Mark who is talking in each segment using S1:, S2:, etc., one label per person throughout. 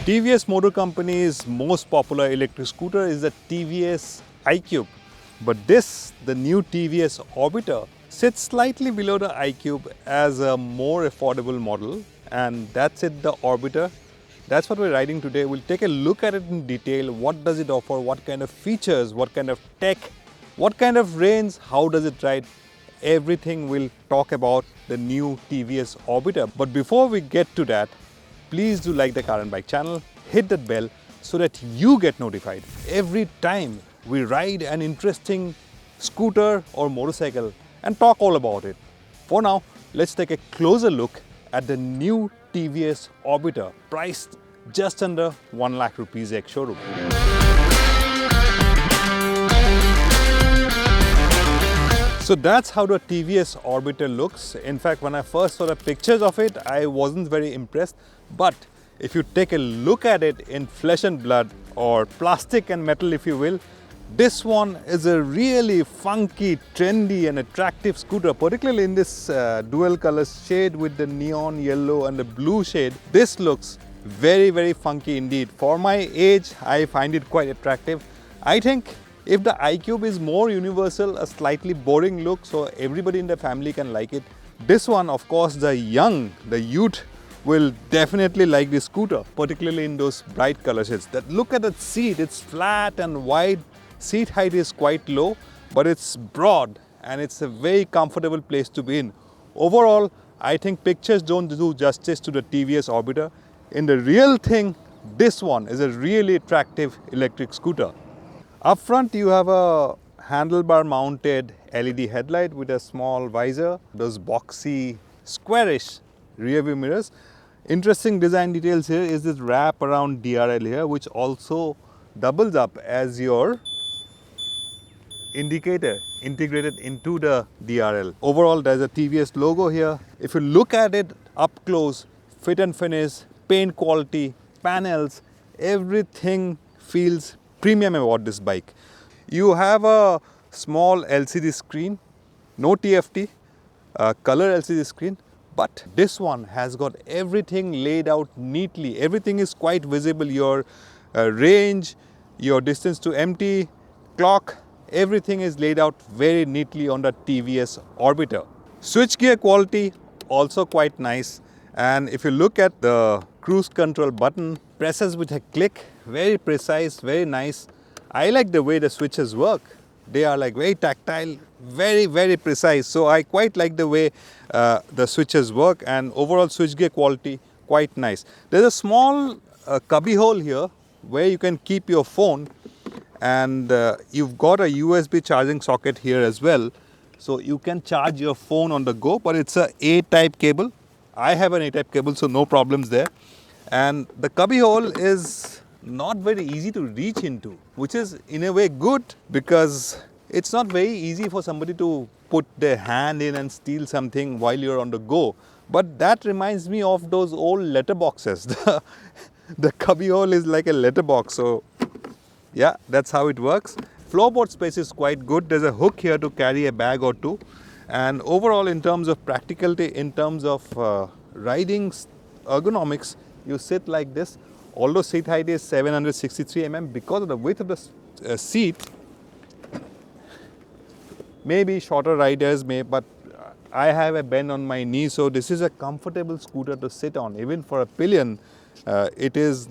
S1: TVS Motor Company's most popular electric scooter is the TVS iQube. But this, the new TVS Orbiter, sits slightly below the iQube as a more affordable model, and that's it, the Orbiter. That's what we're riding today. We'll take a look at it in detail. What does it offer? What kind of features? What kind of tech? What kind of range? How does it ride? Everything we'll talk about the new TVS Orbiter. But before we get to that, please do like the Car and Bike channel, hit that bell so that you get notified every time we ride an interesting scooter or motorcycle and talk all about it. For now, let's take a closer look at the new TVS Orbiter, priced just under 1 lakh rupees ex-showroom. So that's how the TVS Orbiter looks. In fact, when I first saw the pictures of it, I wasn't very impressed. But if you take a look at it in flesh and blood, or plastic and metal if you will, this one is a really funky, trendy and attractive scooter, particularly in this dual color shade with the neon yellow and the blue shade. This looks very, very funky indeed. For my age, I find it quite attractive. I think if the iQube is more universal, a slightly boring look, so everybody in the family can like it, this one, of course, the youth will definitely like this scooter, particularly in those bright color shades. Look at that seat, it's flat and wide. Seat height is quite low, but it's broad and it's a very comfortable place to be in. Overall, I think pictures don't do justice to the TVS Orbiter. In the real thing, this one is a really attractive electric scooter. Up front, you have a handlebar mounted LED headlight with a small visor, those boxy, squarish rear view mirrors. Interesting design details here is this wrap around DRL here, which also doubles up as your indicator integrated into the DRL. Overall, there's a TVS logo here. If you look at it up close, fit and finish, paint quality, panels, everything feels premium about this bike. You have a small LCD screen, no TFT, color LCD screen, but this one has got everything laid out neatly. Everything is quite visible. Your range, your distance to empty, clock, everything is laid out very neatly on the TVS Orbiter. Switchgear quality also quite nice. And if you look at the cruise control button, presses with a click, very precise, very nice. I like the way the switches work. They are like very tactile, very, very precise. So I quite like the way the switches work, and overall switchgear quality quite nice. There's a small cubby hole here where you can keep your phone, and you've got a USB charging socket here as well. So you can charge your phone on the go, but it's a A-type cable. I have an A-type cable, so no problems there. And the cubby hole is not very easy to reach into, which is in a way good, because it's not very easy for somebody to put their hand in and steal something while you're on the go. But that reminds me of those old letterboxes. The cubby hole is like a letterbox, so yeah, that's how it works. Floorboard space is quite good. There's a hook here to carry a bag or two. And overall, in terms of practicality, in terms of riding ergonomics, you sit like this. Although seat height is 763 mm, because of the width of the seat, maybe shorter riders may, but I have a bend on my knee, so this is a comfortable scooter to sit on. Even for a pillion, it is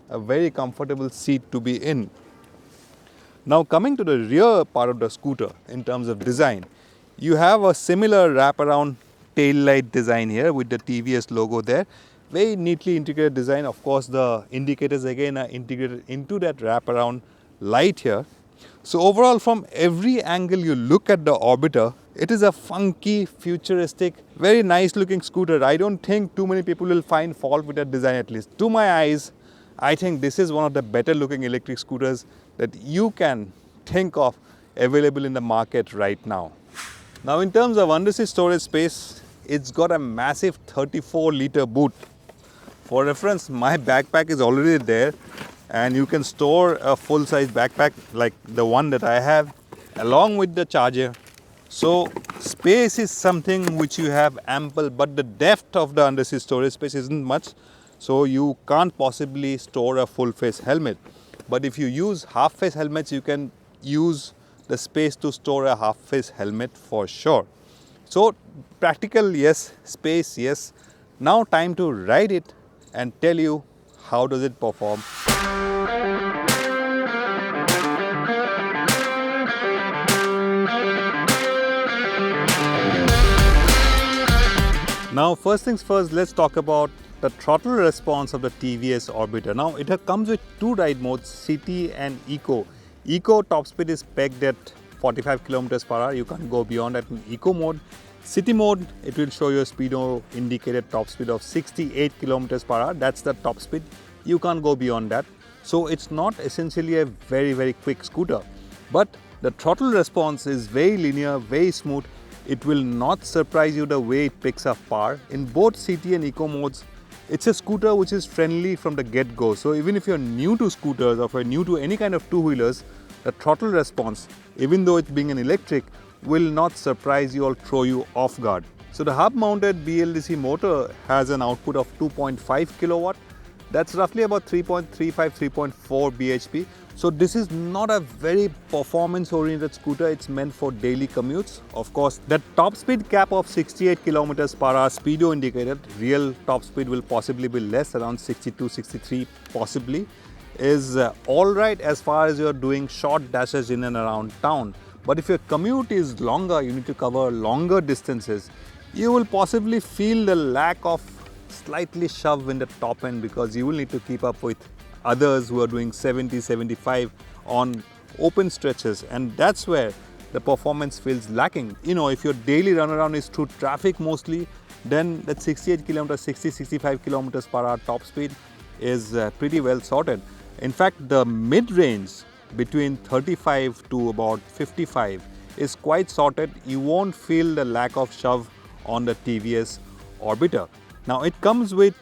S1: a very comfortable seat to be in. Now coming to the rear part of the scooter in terms of design, you have a similar wraparound tail light design here with the TVS logo there. Very neatly integrated design. Of course, the indicators again are integrated into that wraparound light here. So overall, from every angle you look at the Orbiter, it is a funky, futuristic, very nice looking scooter. I don't think too many people will find fault with that design, at least. To my eyes, I think this is one of the better looking electric scooters that you can think of available in the market right now. Now in terms of underseat storage space, it's got a massive 34-liter boot. For reference, my backpack is already there, and you can store a full-size backpack like the one that I have along with the charger. So space is something which you have ample, but the depth of the underseat storage space isn't much. so you can't possibly store a full face helmet. But if you use half face helmets, you can use the space to store a half face helmet for sure. So practical, yes. Space, yes. Now time to ride it and tell you how does it perform. Now first things first, let's talk about the throttle response of the TVS Orbiter. Now it comes with two ride modes, City and Eco. Eco top speed is pegged at 45 km per hour. You can't go beyond that in Eco mode. City mode, it will show you a speedo indicated top speed of 68 km per hour. That's the top speed. You can't go beyond that. So it's not essentially a very quick scooter. But the throttle response is very linear, very smooth. It will not surprise you the way it picks up power. In both City and Eco modes, it's a scooter which is friendly from the get-go. So even if you're new to scooters or if you're new to any kind of two-wheelers, the throttle response, even though it's being an electric, will not surprise you or throw you off guard. So the hub-mounted BLDC motor has an output of 2.5 kilowatt. That's roughly about 3.35, 3.4 bhp. So this is not a very performance-oriented scooter. It's meant for daily commutes. Of course, the top speed cap of 68 km per hour speedo indicated, real top speed will possibly be less, around 62, 63 possibly, is alright as far as you're doing short dashes in and around town. But if your commute is longer, you need to cover longer distances, you will possibly feel the lack of slightly shove in the top end, because you will need to keep up with others who are doing 70, 75 on open stretches, and that's where the performance feels lacking. You know, if your daily run around is through traffic mostly, then that 68 km, 60, 65 km per hour top speed is pretty well sorted. In fact, the mid-range between 35 to about 55 is quite sorted. You won't feel the lack of shove on the TVS Orbiter. Now it comes with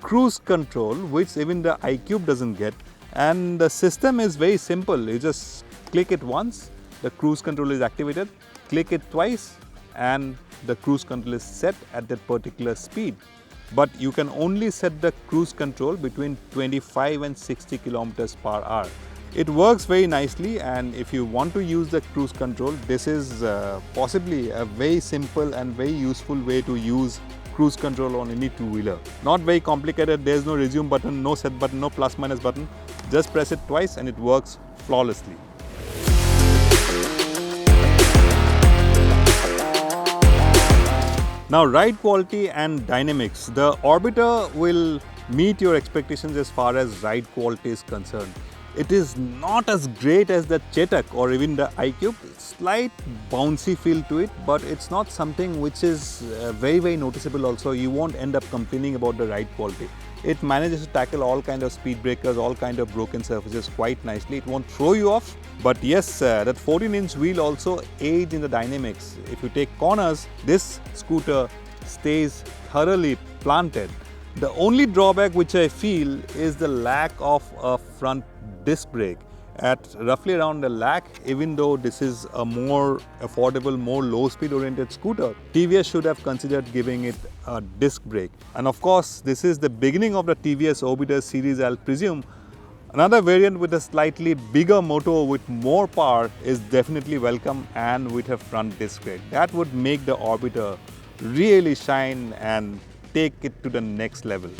S1: cruise control, which even the iQube doesn't get, and the system is very simple. You just click it once, the cruise control is activated, click it twice, and the cruise control is set at that particular speed. But you can only set the cruise control between 25 and 60 km per hour. It works very nicely, and if you want to use the cruise control, this is possibly a very simple and very useful way to use cruise control on any two-wheeler. Not very complicated. There's no resume button, no set button, no plus minus button. Just press it twice and it works flawlessly. Now, ride quality and dynamics. The Orbiter will meet your expectations as far as ride quality is concerned. It is not as great as the Chetak or even the iQube. Slight bouncy feel to it, but it's not something which is very noticeable also. You won't end up complaining about the ride quality. It manages to tackle all kind of speed breakers, all kind of broken surfaces quite nicely. It won't throw you off. But yes, that 14-inch wheel also aids in the dynamics. If you take corners, this scooter stays thoroughly planted. The only drawback which I feel is the lack of a front disc brake. At roughly around a lakh, even though this is a more affordable, more low-speed oriented scooter, TVS should have considered giving it a disc brake. And of course, this is the beginning of the TVS Orbiter series, I'll presume. Another variant with a slightly bigger motor with more power is definitely welcome, and with a front disc brake. That would make the Orbiter really shine and take it to the next level.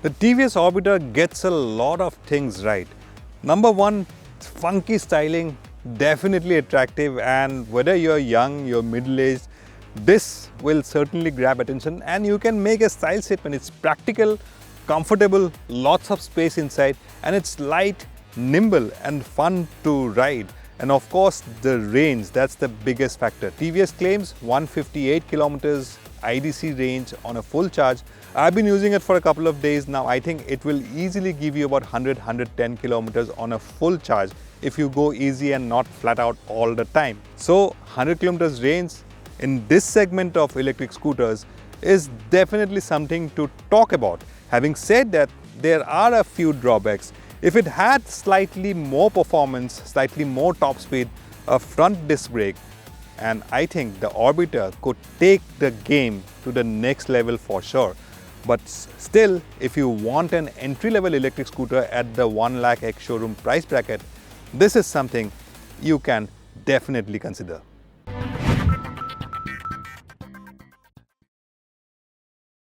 S1: The TVS Orbiter gets a lot of things right. Number one, funky styling, definitely attractive, and whether you're young, you're middle-aged, this will certainly grab attention, and you can make a style statement. It's practical, comfortable, lots of space inside, and it's light, nimble and fun to ride. And of course, the range, that's the biggest factor. TVS claims 158 kilometers IDC range on a full charge. I've been using it for a couple of days now. I think it will easily give you about 100-110 kilometers on a full charge if you go easy and not flat out all the time. So 100 kilometers range in this segment of electric scooters is definitely something to talk about. Having said that, there are a few drawbacks. If it had slightly more performance, slightly more top speed, a front disc brake, And I think the Orbiter could take the game to the next level for sure. But still, if you want an entry-level electric scooter at the 1 lakh ex-showroom price bracket, this is something you can definitely consider.